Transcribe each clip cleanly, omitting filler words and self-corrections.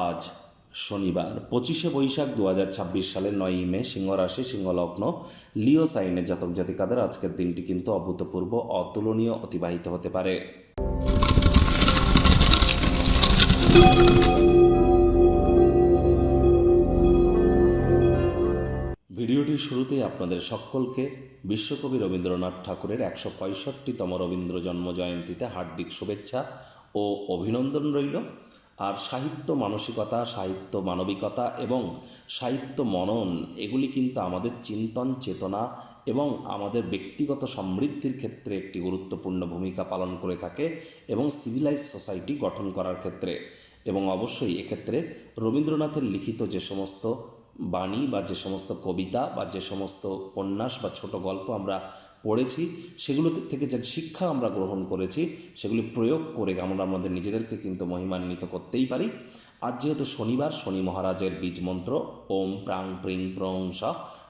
আজ শনিবার 25শে বৈশাখ 2026 সালের 9ই মে, সিংহ রাশি, সিংহ লগ্ন, লিও সাইনের জাতক জাতিকাদের আজকের দিনটি কিন্তু অভূতপূর্ব, অতুলনীয় অতিবাহিত হতে পারে। ভিডিওটির শুরুতেই আপনাদের সকলকে বিশ্বকবি রবীন্দ্রনাথ ঠাকুরের 165তম রবীন্দ্র জন্ম জয়ন্তীতে হার্দিক শুভেচ্ছা ও অভিনন্দন রইল। আর সাহিত্য মানসিকতা, সাহিত্য মানবিকতা এবং সাহিত্য মনন, এগুলি কিন্তু আমাদের চিন্তন চেতনা এবং আমাদের ব্যক্তিগত সমৃদ্ধির ক্ষেত্রে একটি গুরুত্বপূর্ণ ভূমিকা পালন করে থাকে এবং সিভিলাইজ সোসাইটি গঠন করার ক্ষেত্রে। এবং অবশ্যই এক্ষেত্রে রবীন্দ্রনাথের লিখিত যে সমস্ত বাণী বা যে সমস্ত কবিতা বা যে সমস্ত উপন্যাস বা ছোট গল্প আমরা পড়েছি, সেগুলো থেকে যে শিক্ষা আমরা গ্রহণ করেছি, সেগুলি প্রয়োগ করে আমরা আমাদের নিজেদেরকে কিন্তু মহিমান্বিত করতেই পারি। আজ যেহেতু শনিবার, শনি মহারাজের বীজ মন্ত্র ওম প্রাং প্রিং প্রং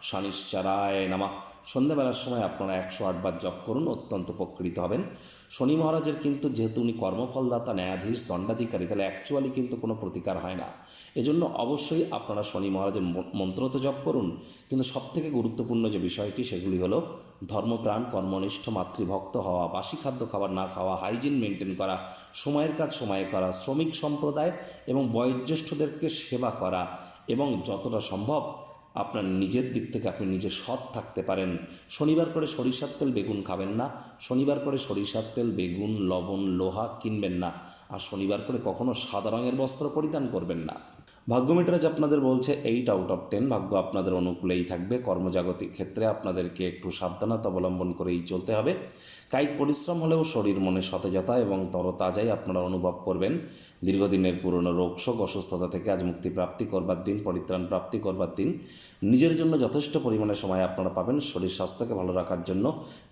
শনিশ্চরায় নামা, সন্ধ্যাবেলার সময় আপনারা 108 বার জপ করুন, অত্যন্ত উপকৃত হবেন। শনি মহারাজের কিন্তু যেহেতু উনি কর্মফলদাতা, ন্যায়াধীশ, দণ্ডাধিকারী, তাহলে অ্যাকচুয়ালি কিন্তু কোনো প্রতিকার হয় না। এজন্য অবশ্যই আপনারা শনি মহারাজের মন্ত্র তো জপ করুন, কিন্তু সবথেকে গুরুত্বপূর্ণ যে বিষয়টি সেগুলি হলো ধর্মপ্রাণ, কর্মনিষ্ঠ, মাতৃভক্ত হওয়া, বাসি খাদ্য খাবার না খাওয়া, হাইজিন মেনটেন করা, সময়ের কাজ সময়ে করা, শ্রমিক সম্প্রদায় এবং বয়োজ্যেষ্ঠদেরকে সেবা করা, এবং যতটা সম্ভব আপনার নিজের দিক থেকে আপনি নিজে সৎ থাকতে পারেন। শনিবার করে সরিষার তেল বেগুন খাবেন না, শনিবার করে সরিষার তেল বেগুন লবণ লোহা কিনবেন না, আর শনিবার করে কখনো সাদা রঙের বস্ত্র পরিধান করবেন না। ভাগ্যমিটার আপনাদের বলছে 8/10, ভাগ্য আপনাদের অনুকূলেই থাকবে। কর্মজাগতিক ক্ষেত্রে আপনাদেরকে একটু সাবধানতা অবলম্বন করেই চলতে হবে। কায়িক পরিশ্রম হলেও শরীর মনে সতেজতা এবং তরতাজাই আপনারা অনুভব করবেন। দীর্ঘদিনের পুরনো রোগশোক অসুস্থতা থেকে আজ মুক্তি প্রাপ্তি করবার দিন, পরিত্রাণ প্রাপ্তি করবার দিন। নিজের জন্য যথেষ্ট পরিমাণে সময় আপনারা পাবেন। শরীর স্বাস্থ্যকে ভালো রাখার জন্য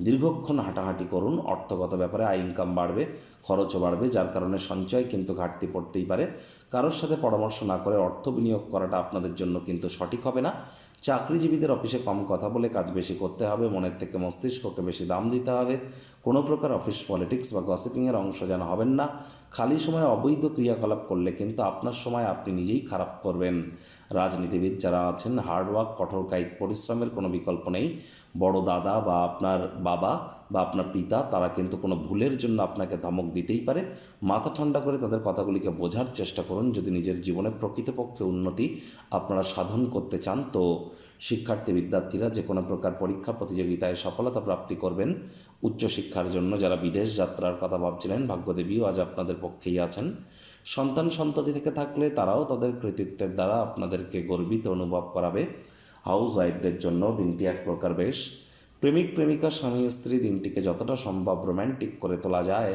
দীর্ঘক্ষণ হাঁটাহাঁটি করুন। অর্থগত ব্যাপারে আয় ইনকাম বাড়বে, খরচও বাড়বে, যার কারণে সঞ্চয় কিন্তু ঘাটতি পড়তেই পারে। কারোর সাথে পরামর্শ না করে অর্থ বিনিয়োগ করাটা আপনাদের জন্য কিন্তু সঠিক হবে না। চাকরিজীবীদের অফিসে কম কথা বলে কাজ বেশি করতে হবে, মনের থেকে মস্তিষ্ককে বেশি দাম দিতে হবে। কোনো প্রকার অফিস পলিটিক্স বা গসিপিংয়ের অংশ যেন হবেন না। খালি সময়ে অবৈধ ক্রিয়াকলাপ করলে কিন্তু আপনার সময় আপনি নিজেই খারাপ করবেন। রাজনীতিবিদ যারা আছেন, হার্ডওয়ার্ক, কঠোর কায়িক পরিশ্রমের কোনো বিকল্প নেই। বড় দাদা বা আপনার বাবা বা আপনার পিতা, তারা কিন্তু কোনো ভুলের জন্য আপনাকে ধমক দিতেই পারে। মাথা ঠান্ডা করে তাদের কথাগুলিকে বোঝার চেষ্টা করুন। যদি নিজের জীবনে প্রকৃতপক্ষে উন্নতি আপনারা সাধন করতে চান, তো শিক্ষার্থী বিদ্যার্থীরা যে কোনো প্রকার পরীক্ষা প্রতিযোগিতায় সফলতা প্রাপ্তি করবেন। উচ্চশিক্ষার জন্য যারা বিদেশ যাত্রার কথা ভাবছিলেন, ভাগ্যদেবীও আজ আপনাদের পক্ষেই আছেন। সন্তান সন্ততি থেকে থাকলে তারাও তাদের কৃতিত্বের দ্বারা আপনাদেরকে গর্বিত অনুভব করাবে। হাউস ওয়াইফদের জন্য দিনটি এক প্রকার বেশ। প্রেমিক প্রেমিকা, স্বামী স্ত্রী, দিনটিকে যতটা সম্ভব রোম্যান্টিক করে তোলা যায়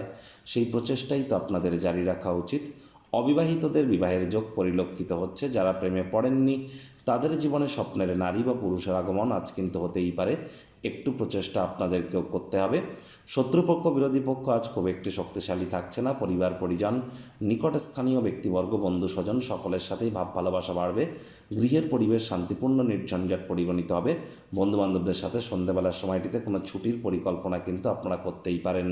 সেই প্রচেষ্টাই তো আপনাদের জারি রাখা উচিত। অবিবাহিতদের বিবাহের যোগ পরিলক্ষিত হচ্ছে। যারা প্রেমে পড়েননি তাদের জীবনে স্বপ্নের নারী বা পুরুষের আগমন আজ কিন্তু হতেই পারে। একটু প্রচেষ্টা আপনাদেরকেও করতে হবে। শত্রুপক্ষ, বিরোধী পক্ষ আজ খুব একটি শক্তিশালী থাকছে না। পরিবার পরিজন, নিকটস্থানীয় ব্যক্তিবর্গ, বন্ধু স্বজন, সকলের সাথেই ভাব ভালোবাসা বাড়বে। গৃহের পরিবেশ শান্তিপূর্ণ, নির্ঝঞ্ঝাট পরিগণিত হবে। বন্ধুবান্ধবদের সাথে সন্ধ্যাবেলার সময়টিতে কোনো ছুটির পরিকল্পনা কিন্তু আপনারা করতেই পারেন।